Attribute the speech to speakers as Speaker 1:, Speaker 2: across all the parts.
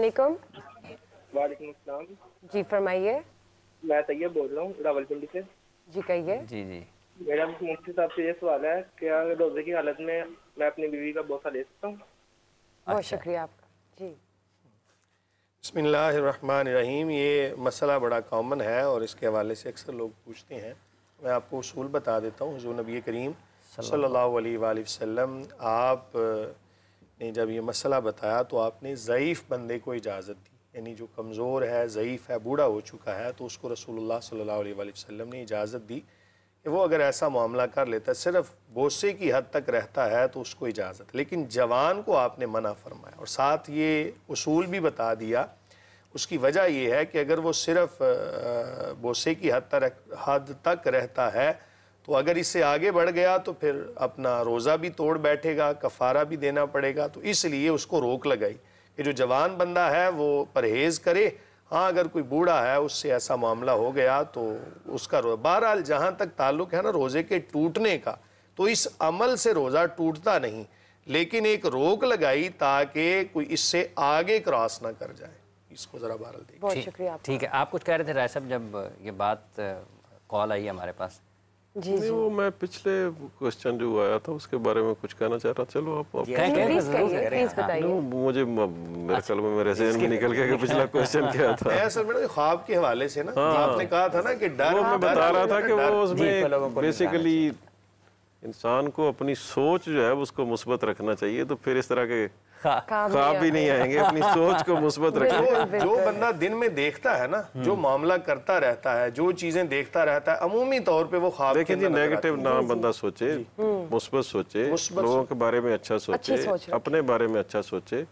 Speaker 1: वालेकुम।
Speaker 2: वालेकुम अस्सलाम।
Speaker 1: जी फरमाइए।
Speaker 2: मैं तैयब बोल रहा हूँ रावलपिंडी से।
Speaker 1: जी कहिए।
Speaker 3: जी जी।
Speaker 2: मेरा मुफ्ती साहब से ये सवाल है, क्या रोजे की हालत में मैं अपनी बीवी का बोसा ले सकता हूँ?
Speaker 1: बहुत शुक्रिया आपका। जी
Speaker 4: बिस्मिल्लाहिर्रहमानिर्रहीम। ये मसला बड़ा कॉमन है और इसके हवाले से अक्सर लोग पूछते हैं। मैं आपको उसूल बता देता हूँ। हुज़ूर नबी करीम सल्लल्लाहु अलैहि वसल्लम आप ने जब ये मसला बताया तो आपने ज़ईफ़ बंदे को इजाज़त दी, यानी जो कमज़ोर है, ज़ईफ़ है, बूढ़ा हो चुका है, तो उसको रसूलुल्लाह सल्लल्लाहु अलैहि वसल्लम ने इजाज़त दी कि वो अगर ऐसा मामला कर लेता है, सिर्फ बोसे की हद तक रहता है तो उसको इजाज़त। लेकिन जवान को आपने मना फरमाया और साथ ये उसूल भी बता दिया। उसकी वजह ये है कि अगर वो सिर्फ बोसे की हद तक रहता है तो अगर इससे आगे बढ़ गया तो फिर अपना रोज़ा भी तोड़ बैठेगा, कफ़ारा भी देना पड़ेगा। तो इसलिए उसको रोक लगाई कि जो जवान बंदा है वो परहेज़ करे। हाँ, अगर कोई बूढ़ा है उससे ऐसा मामला हो गया तो उसका बहरहाल जहाँ तक ताल्लुक़ है ना रोज़े के टूटने का, तो इस अमल से रोज़ा टूटता नहीं, लेकिन एक रोक लगाई ताकि कोई इससे आगे क्रॉस ना कर जाए। इसको ज़रा बहरहाल देखिए।
Speaker 1: बहुत शुक्रिया।
Speaker 3: ठीक है, आप कुछ कह रहे थे राय साहब जब ये बात कॉल आई हमारे पास।
Speaker 1: जी जी।
Speaker 5: वो मैं पिछले क्वेश्चन जो आया था उसके बारे में कुछ कहना चाह रहा। चलो आप
Speaker 1: प्लीज बताइए।
Speaker 5: मुझे मेरे ख्याल में मेरे ज़हन में निकल गया कि पिछला क्वेश्चन क्या था।
Speaker 4: असल में ख्वाब के हवाले से ना आपने कहा था ना कि डर,
Speaker 5: वो मैं बता रहा था कि वो उसमें बेसिकली इंसान को अपनी सोच जो है उसको मुस्बत रखना चाहिए, तो फिर इस तरह के ख्वाब भी नहीं आएंगे। अपनी सोच को मुस्बत रखें।
Speaker 4: जो बंदा दिन में देखता है ना, जो मामला करता रहता है, जो चीजें देखता रहता है, अमूमी तौर पे वो ख्वाब
Speaker 5: देखिए जी, नेगेटिव ना बंदा सोचे, मुस्बत सोचे, लोगों के बारे में अच्छा सोचे, अपने बारे में अच्छा सोचे,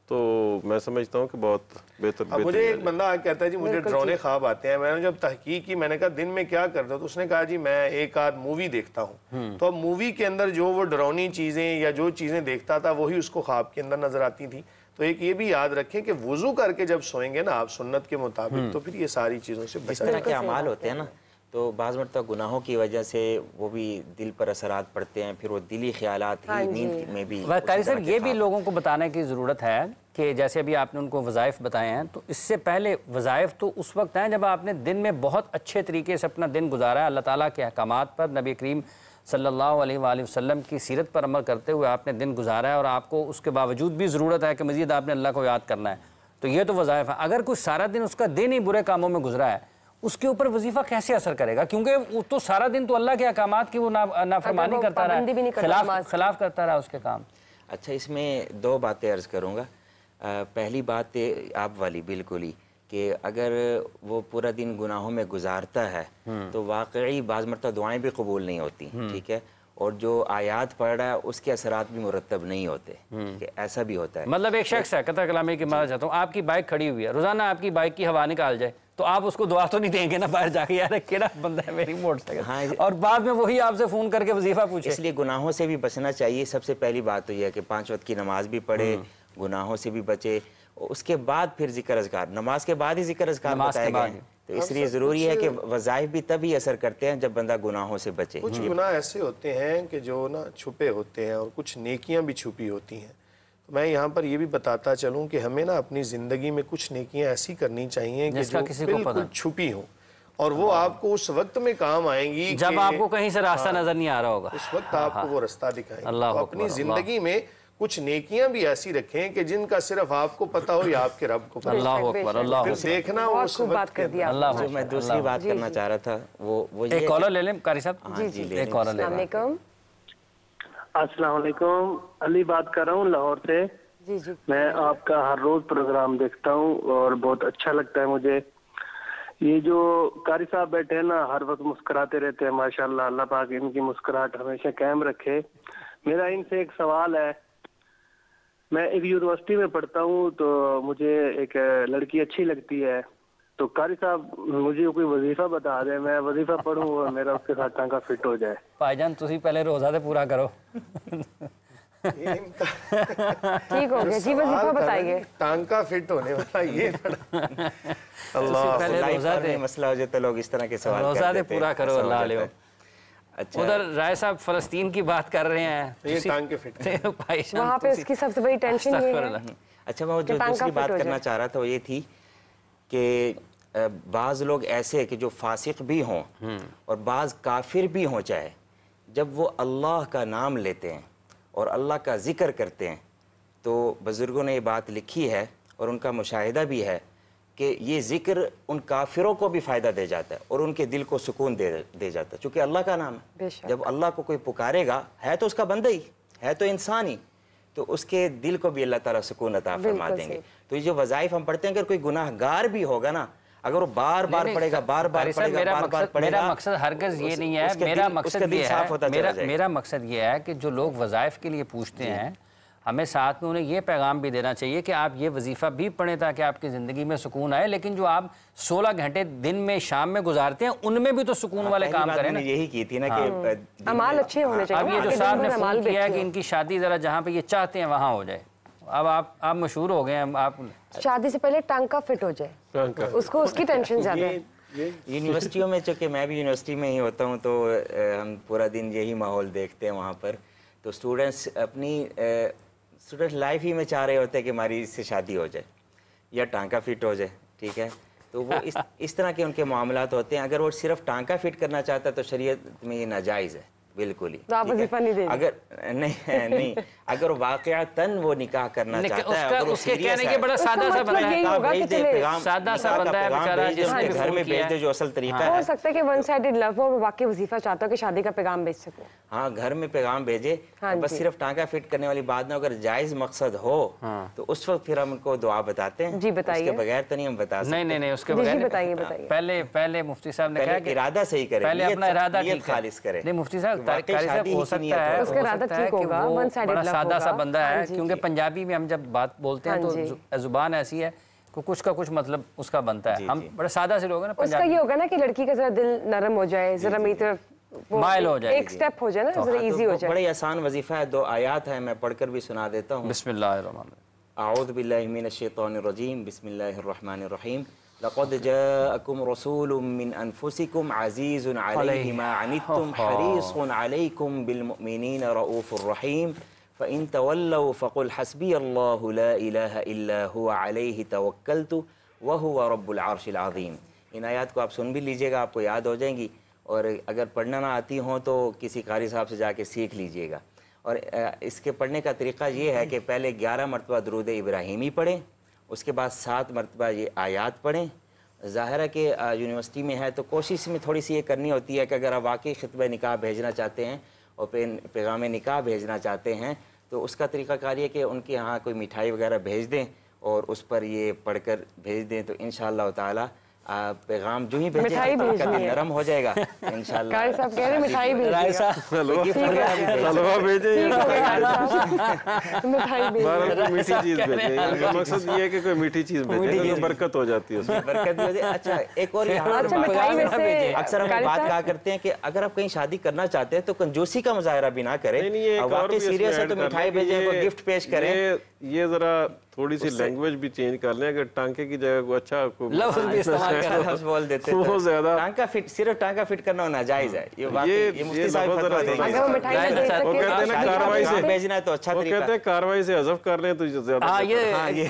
Speaker 5: तो मैं समझता हूँ कि बहुत बेहतर।
Speaker 4: मुझे एक बंदा कहता है जी मुझे डरावने ख्वाब आते हैं। मैंने जब तहकीक की, मैंने कहा दिन में क्या करते हो, तो उसने कहा जी मैं एक आध मूवी देखता हूँ। तो अब मूवी के अंदर जो वो डरावनी चीजें या जो चीजें देखता था वही उसको ख्वाब के अंदर नजर आती थी। तो एक ये भी याद रखें कि वुजू करके जब सोएंगे ना आप सुन्नत के मुताबिक, तो फिर ये सारी चीजों से
Speaker 6: इस तरह के अमाल होते हैं ना, तो बाज़ मरतबा गुनाहों की वजह से वो भी दिल पर असरात पड़ते हैं, फिर वो दिली ख्यालात ही नींद में भी।
Speaker 3: कारी सर, ये भी लोगों को बताने की ज़रूरत है कि जैसे अभी आपने उनको वज़ाइफ बताए हैं, तो इससे पहले वज़ाइफ तो उस वक्त हैं जब आपने दिन में बहुत अच्छे तरीके से अपना दिन गुजारा है, अल्लाह ताला के अहकामात पर, नबी करीम सल्लल्लाहु अलैहि वसल्लम की सीरत पर अमल करते हुए आपने दिन गुजारा है, और आपको उसके बावजूद भी ज़रूरत है कि मज़ीद आपने अल्लाह को याद करना है। तो ये तो वज़ाइफ है। अगर कुछ सारा दिन उसका दिन ही बुरे कामों में गुजरा है, उसके ऊपर वजीफा कैसे असर करेगा? क्योंकि वो तो सारा दिन तो अल्लाह के अहकामात की वो नाफरमानी करता रहा, खिलाफ करता रहा उसके काम।
Speaker 6: अच्छा, इसमें दो बातें अर्ज़ करूँगा। पहली बात आप वाली बिल्कुल ही कि अगर वो पूरा दिन गुनाहों में गुजारता है तो वाकई बाज़ मरतबा दुआएं भी कबूल नहीं होती, ठीक है, और जो आयात पढ़ रहा है उसके असरात भी मुरतब नहीं होते, कि ऐसा भी होता है।
Speaker 3: मतलब एक शख्स है, कता कलामी की मार चाहता हूँ, आपकी बाइक खड़ी हुई है, रोजाना आपकी बाइक की हवा निकाल जाए, तो आप उसको दुआ तो नहीं देंगे ना बाहर जाके, यार केड़ा बंदा है मेरी मोटरसाइकिल। हाँ, और बाद में वही आपसे फ़ोन करके वजीफा पूछे।
Speaker 6: इसलिए गुनाहों से भी बचना चाहिए। सबसे पहली बात तो यह है कि 5 वक्त की नमाज भी पढ़े, गुनाहों से भी बचे, उसके बाद फिर जिक्र अज़कार, नमाज के बाद ही जिक्र अज़कार बताए गए। तो इसलिए ज़रूरी है कि वज़ाइफ भी तभी असर करते हैं जब बंदा गुनाहों से बचे।
Speaker 4: कुछ गुनाह ऐसे होते हैं कि जो ना छुपे होते हैं और कुछ नेकियां भी छुपी होती हैं। तो मैं यहाँ पर ये भी बताता चलूँ कि हमें ना अपनी ज़िंदगी में कुछ नेकियां ऐसी करनी चाहिए कि जो बिल्कुल छुपी हों और वो आपको उस वक्त में काम आएंगी
Speaker 3: जब आपको कहीं से रास्ता नजर नहीं आ रहा होगा,
Speaker 4: उस वक्त आपको वो रास्ता दिखाएंगे। तो अपनी ज़िंदगी में कुछ नेकियां भी ऐसी रखें कि जिनका सिर्फ आपको पता हो या आपके रब को।
Speaker 3: अल्लाह अकबर, अल्लाह
Speaker 4: अकबर। देखना वो
Speaker 1: खूब बात कर दिया।
Speaker 6: जो मैं दूसरी बात करना चाह रहा था वो
Speaker 3: एक कॉलर ले लें कारी साहब।
Speaker 6: जी,
Speaker 3: एक कॉलर ले लें।
Speaker 2: अस्सलाम वालेकुम, अली बात कर रहा हूँ लाहौर से।
Speaker 1: जी जी।
Speaker 2: मैं आपका हर रोज प्रोग्राम देखता हूँ और बहुत अच्छा लगता है मुझे। ये जो कारी साहब बैठे हैं ना, हर वक्त मुस्कुराते रहते हैं, माशाल्लाह, अल्लाह पाक इनकी मुस्कुराहट हमेशा कायम रखे। मेरा इनसे एक सवाल है। मैं एक यूनिवर्सिटी में पढ़ता हूँ, तो मुझे एक लड़की अच्छी लगती है, तो कारी साहब मुझे कोई वजीफा बता दे, मैं वजीफा पढ़ूँ और मेरा उसके साथ टांका फिट हो जाए।
Speaker 3: भाईजान तुसी पहले रोजा तो पूरा करो।
Speaker 1: ठीक हो गया जी, वजीफा बताइए।
Speaker 4: टांका फिट होने वाला ये
Speaker 6: अल्लाह, पहले रोजा दे मसला हो जाए तो लोग इस तरह के सवाल
Speaker 3: रोजा दे पूरा करो, अल्लाह ले।
Speaker 6: अच्छा।
Speaker 3: उधर राय साहब फलस्तीन की बात कर रहे हैं,
Speaker 4: ये टांग के फिट
Speaker 1: वहाँ पे उसकी सबसे बड़ी टेंशन ये है।
Speaker 6: अच्छा, मैं जो दूसरी बात करना चाह रहा था वो ये थी कि बाज़ लोग ऐसे कि जो फासिक भी हों और बाज़ काफिर भी हों, चाहे जब वो अल्लाह का नाम लेते हैं और अल्लाह का ज़िक्र करते हैं तो बुज़ुर्गों ने ये बात लिखी है और उनका मुशाहिदा भी है कि ये ज़िक्र उन काफिरों को भी फ़ायदा दे जाता है और उनके दिल को सुकून दे जाता है, चूँकि अल्लाह का नाम है। जब अल्लाह को कोई पुकारेगा, है तो उसका बंदा ही, है तो इंसान ही, तो उसके दिल को भी अल्लाह ताला सुकून अता फरमा देंगे। तो ये जो वज़ाइफ हम पढ़ते हैं, अगर कोई गुनाहगार भी होगा ना, अगर वो बार बार पढ़ेगा, बार बार पढ़ेगा,
Speaker 3: मेरा मकसद हरगिज़ ये नहीं है, मेरा मकसद ये है कि जो लोग वज़ाइफ के लिए पूछते हैं, हमें साथ में उन्हें ये पैगाम भी देना चाहिए कि आप ये वजीफ़ा भी पढ़ें ताकि आपकी ज़िंदगी में सुकून आए, लेकिन जो आप 16 घंटे दिन में शाम में गुजारते हैं उनमें भी तो सुकून वाले काम करें ना।
Speaker 6: यही की थी ना कि
Speaker 1: अमाल अच्छे होने चाहिए।
Speaker 3: अब ये जो साहब ने फ़ोन किया है कि इनकी शादी ज़रा जहाँ पे ये चाहते हैं वहाँ हो जाए, अब आप मशहूर हो गए हैं, आप
Speaker 1: शादी से पहले टांका फिट हो जाए, उसको उसकी टेंशन ज़्यादा है।
Speaker 6: यूनिवर्सिटियों में, चूँकि मैं भी यूनिवर्सिटी में ही होता हूँ, तो हम पूरा दिन यही माहौल देखते हैं वहाँ पर। तो स्टूडेंट्स अपनी स्टूडेंट लाइफ ही में चाह रहे होते हैं कि हमारी इससे शादी हो जाए या टांका फिट हो जाए, ठीक है। तो वो इस तरह के उनके मामलात होते हैं। अगर वो सिर्फ टांका फिट करना चाहता है तो शरीयत में ये नाजायज़ है, बिल्कुल ही। अगर नहीं अगर वाक़अतन वो निकाह करना चाहता है, अगर
Speaker 3: उसके कहने के बड़ा सादा सा बंदा है, सादा सा बंदा है बेचारा, जिसने
Speaker 6: घर में भेज दे, जो असल तरीका है।
Speaker 1: हो सकता है कि वन साइडेड लव हो, वाकई वजीफा चाहता हो कि शादी का पैगाम भेज सको।
Speaker 6: हाँ, घर में पैगाम भेजे, बस सिर्फ टांका फिट करने वाली बात ना, अगर जायज मकसद हो तो उस वक्त फिर हम उनको दुआ बताते हैं।
Speaker 1: जी बताइए।
Speaker 6: उसके बगैर तो नहीं हम बता सकते।
Speaker 3: नहीं उसके बगैर
Speaker 1: बताइए।
Speaker 3: पहले मुफ्ती साहब ने कहा कि
Speaker 6: इरादा सही करें,
Speaker 3: पहले अपना इरादा ठीक
Speaker 6: खालिस करें।
Speaker 3: नहीं मुफ्ती साहब, हो सकता है कि वो बड़ा सादा सा बंदा है, क्योंकि पंजाबी में हम जब बात बोलते हैं तो जुबान ऐसी है कि कुछ का कुछ मतलब उसका बनता है। हम बड़े सादा से लोग हैं ना,
Speaker 1: उसका ये होगा ना कि लड़की का जरा दिल नरम हो जाए, जरा मेरी तरफ
Speaker 3: माइल हो जाए,
Speaker 1: एक स्टेप हो जाए ना, जरा इजी हो जाए।
Speaker 6: बड़े आसान वजीफा है, 2 आयात है, मैं पढ़कर भी सुना देता हूँ।
Speaker 3: बिस्मिल्लाहिर्रहमानिर्रहीम।
Speaker 6: अऊज़ु बिल्लाहि मिनश्शैतानिर्रजीम, बिस्मिल्लाहिर्रहमानिर्रहीम। लक़द जाअकुम रसूलुम मिन अनफुसिकुम अज़ीज़ुन अलैहि मा अनित्तुम हरीसुन अलैकुम बिलमुमिनीना रऊफ़ुर रहीम फ़इन तवल्लव फ़क़ुल हस्बियल्लाहु ला इलाहा इल्ला हुवा अलैहि तवक्कलतु व हुवा रब्बुल अर्शिल अज़ीम। इन आयात को आप सुन भी लीजिएगा, आपको याद हो जाएंगी, और अगर पढ़ना ना आती हो तो किसी कारी साहब से जाके सीख लीजिएगा। और इसके पढ़ने का तरीक़ा ये है कि पहले 11 मरतबा दुरूद इब्राहिमी पढ़ें, उसके बाद 7 मरतबा ये आयात पढ़ें। ज़ाहिर है कि यूनिवर्सिटी में है तो कोशिश में थोड़ी सी ये करनी होती है कि अगर आप वाकई ख़ुतबा निकाह भेजना चाहते हैं और पैगाम निकाह भेजना चाहते हैं तो उसका तरीक़ाकार ये कि उनके यहाँ कोई मिठाई वगैरह भेज दें और उस पर ये पढ़कर भेज दें, तो इंशाअल्लाह ताला पैगाम जो ही भेजेंगे नरम हो जाएगा इंशाअल्लाह।
Speaker 1: कारी साहब कह रहे हैं मिठाई भेजिए,
Speaker 5: हलवा भेजें,
Speaker 1: मिठाई भेजिए,
Speaker 5: मीठी चीज़ भेजें। मकसद ये है कि कोई मीठी चीज़ भेजें तो बरकत हो जाती है उसमें,
Speaker 6: बरकत हो जाए। अच्छा, एक और अक्सर हम बात कहा करते हैं कि अगर आप कहीं शादी करना चाहते हैं तो कंजूसी का मुजाहरा भी ना करें, वाकई सीरियस है तो मिठाई भेजें, कोई गिफ्ट पेश करें। ये
Speaker 5: जरा थोड़ी सी लैंग्वेज भी चेंज कर लें, अगर टांके की जगह को अच्छा
Speaker 6: लफ्ज़ भी इस्तेमाल करें, बोल देते हैं
Speaker 5: वो ज्यादा
Speaker 6: टांका फिट, सिर्फ टांका फिट करना नाजायज है। ये मुफ्ती साहब फतवा देंगे।
Speaker 5: वो कहते हैं ना कार्रवाई से
Speaker 6: भेजना है तो अच्छा तरीका,
Speaker 5: वो कहते हैं कार्रवाई से हज़फ कर लें तो ज्यादा।
Speaker 3: हाँ, ये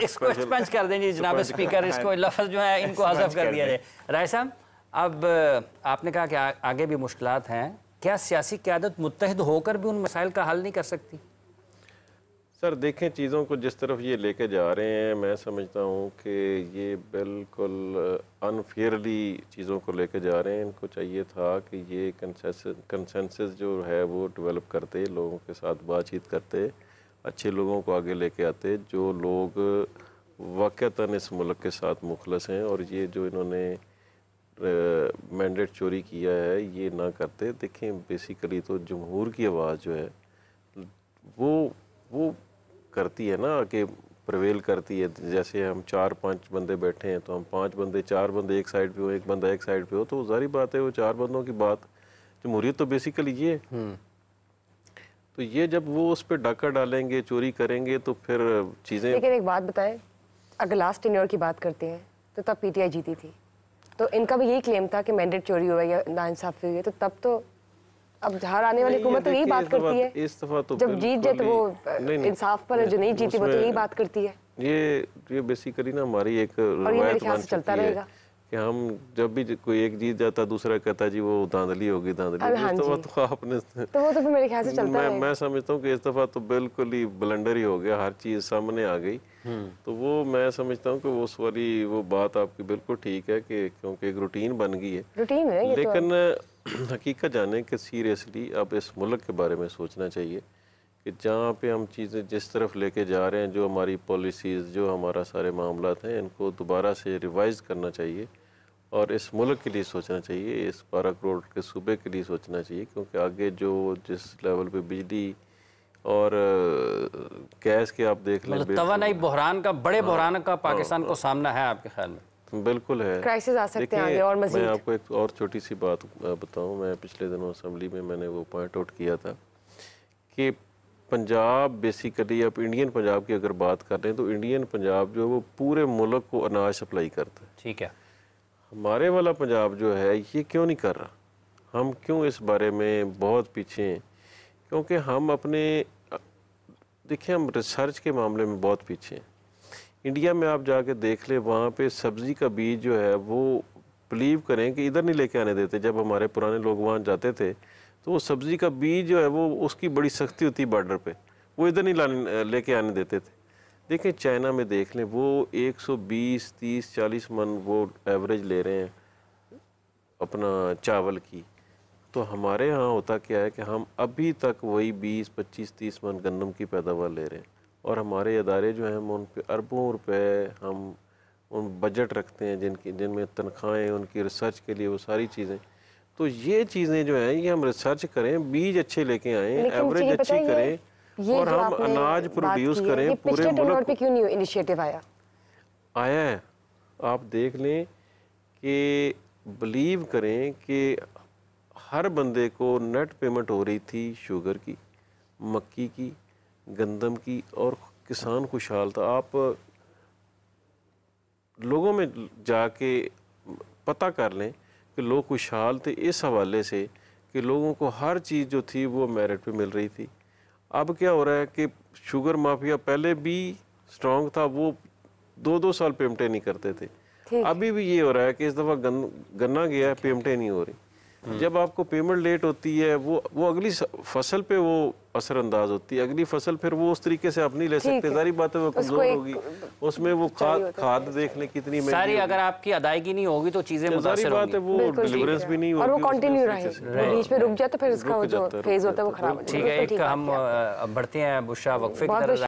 Speaker 3: इसको एक्सपेंस कर देंगे जनाब स्पीकर, इसको लफ्ज़ जो है इनको हज़फ कर दिया जाए। राय साहब, अब आपने कहा कि आगे भी मुश्किलात हैं, क्या सियासी क़यादत मुत्तहिद होकर भी उन मसाइल का हल नहीं कर सकती?
Speaker 5: सर देखें, चीज़ों को जिस तरफ ये लेके जा रहे हैं, मैं समझता हूँ कि ये बिल्कुल अनफेयरली चीज़ों को लेके जा रहे हैं। इनको चाहिए था कि ये कंसेंसस जो है वो डेवलप करते, लोगों के साथ बातचीत करते, अच्छे लोगों को आगे लेके आते, जो लोग वाक़तन इस मुल्क के साथ मुखलस हैं, और ये जो इन्होंने मैंडेट चोरी किया है ये ना करते। देखें, बेसिकली तो जमहूर की आवाज़ जो है वो करती है ना कि प्रवेल करती है। जैसे हम 4-5 बंदे बैठे हैं तो हम 5 बंदे, 4 बंदे एक साइड पे हो, एक बंदा एक साइड पे हो, तो जारी बात है वो 4 बंदों की बात, जमहूरियत तो बेसिकली ये। तो ये जब वो उस पर डाका डालेंगे, चोरी करेंगे, तो फिर चीज़ें।
Speaker 1: लेकिन एक बात बताएं, अगर लास्ट टेन्योर की बात करते हैं तो तब पीटीआई जीती थी, तो इनका भी यही क्लेम था कि मैंडेट चोरी हुआ या नाइंसाफ़ी हुई है, तो तब तो अब हर आने वाली हुकूमत तो यही बात करती है,
Speaker 5: इस दफा तो
Speaker 1: जब जीत जाए तो वो इंसाफ पर है, जो नहीं जीती वो तो यही बात करती है।
Speaker 5: ये बेसिकली ना हमारी एक
Speaker 1: और ये मेरे
Speaker 5: रवायत
Speaker 1: ख्याल
Speaker 5: बन
Speaker 1: से चलता
Speaker 5: चुकी है
Speaker 1: रहेगा
Speaker 5: कि हम जब भी कोई एक जीत जाता दूसरा कहता जी वो धांधली होगी धांधली होगी। इस दफा तो आपने
Speaker 1: तो वो तो फिर मेरे ख्याल से चलता रहेगा।
Speaker 5: मैं समझता हूँ कि इस दफा तो बिल्कुल ही ब्लंडर ही हो गया, हर चीज़ सामने आ गई। तो वो मैं समझता हूँ कि उस वाली वो बात आपकी बिल्कुल ठीक है कि क्योंकि एक रूटीन बन गई है,
Speaker 1: रूटीन है ये।
Speaker 5: लेकिन हकीकत जाने कि सीरियसली अब इस मुल्क के बारे में सोचना चाहिए कि जहाँ पे हम चीज़ें जिस तरफ लेके जा रहे हैं, जो हमारी पॉलिसीज़, जो हमारा सारे मामलात हैं, इनको दोबारा से रिवाइज़ करना चाहिए और इस मुल्क के लिए सोचना चाहिए, इस 12 करोड़ के सूबे के लिए सोचना चाहिए। क्योंकि आगे जो जिस लेवल पे बिजली और गैस के आप देख लें,
Speaker 3: तवानाई बहरान का, बड़े बहरान का पाकिस्तान को सामना है आपके ख्याल में?
Speaker 5: बिल्कुल है,
Speaker 1: क्राइसिस आ सकते हैं आगे और मज़ीद।
Speaker 5: मैं आपको एक और छोटी सी बात बताऊं, मैं पिछले दिनों असेंबली में मैंने वो पॉइंट आउट किया था कि पंजाब बेसिकली, अब इंडियन पंजाब की अगर बात कर रहे हैं तो इंडियन पंजाब जो है वो पूरे मुल्क को अनाज सप्लाई करता है।
Speaker 3: ठीक है,
Speaker 5: हमारे वाला पंजाब जो है ये क्यों नहीं कर रहा? हम क्यों इस बारे में बहुत पीछे हैं? क्योंकि हम अपने, देखिए हम रिसर्च के मामले में बहुत पीछे हैं। इंडिया में आप जाके देख ले, वहाँ पे सब्ज़ी का बीज जो है वो बिलीव करें कि इधर नहीं लेके आने देते। जब हमारे पुराने लोग वहाँ जाते थे तो वो सब्ज़ी का बीज जो है वो उसकी बड़ी सख्ती होती बॉर्डर पे, वो इधर नहीं लेके आने देते थे। देखिए चाइना में देख लें, वो 120, 30, 40 मन वो एवरेज ले रहे हैं अपना चावल की। तो हमारे यहाँ होता क्या है कि हम अभी तक वही 20, 25, 30 मन गंदम की पैदावार ले रहे हैं और हमारे इदारे जो हैं हम उन पे अरबों रुपए हम उन बजट रखते हैं जिनमें तनख्वाहें, उनकी रिसर्च के लिए वो सारी चीज़ें। तो ये चीज़ें जो हैं ये हम रिसर्च करें, बीज अच्छे लेके आएँ, एवरेज अच्छी करें और हम अनाज प्रोड्यूस करें पूरे मुल्क
Speaker 1: पे। क्यों नहीं इनिशिएटिव आया
Speaker 5: है? आप देख लें कि बिलीव करें कि हर बंदे को नेट पेमेंट हो रही थी शुगर की, मक्की की, गंदम की और किसान खुशहाल था। आप लोगों में जाके पता कर लें कि लोग खुशहाल थे इस हवाले से कि लोगों को हर चीज़ जो थी वो मेरिट पे मिल रही थी। अब क्या हो रहा है कि शुगर माफिया पहले भी स्ट्रॉन्ग था, वो 2-2 साल पेमेंटें नहीं करते थे। अभी भी ये हो रहा है कि इस दफ़ा गन्ना गया है, पेमेंटें नहीं हो रही। जब आपको पेमेंट लेट होती है वो अगली फसल पे वो असरअंदाज होती है। अगली फसल फिर वो उस तरीके से आप नहीं ले सकते, सारी बातें वो कमजोर होगी। उसमें वो खाद देख लें कितनी
Speaker 3: सारी, अगर आपकी अदायगी नहीं होगी तो चीजें मुतासिर होंगी।
Speaker 5: बात है, वो डिलीवरेंस भी नहीं होगी
Speaker 1: और वो कंटिन्यू रहे, बीच में रुक जाए तो फिर इसका जो फेज होता है वो खराब हो जाता है।
Speaker 3: ठीक है, एक हम बढ़ते हैं बुशरा वक्फे की तरफ।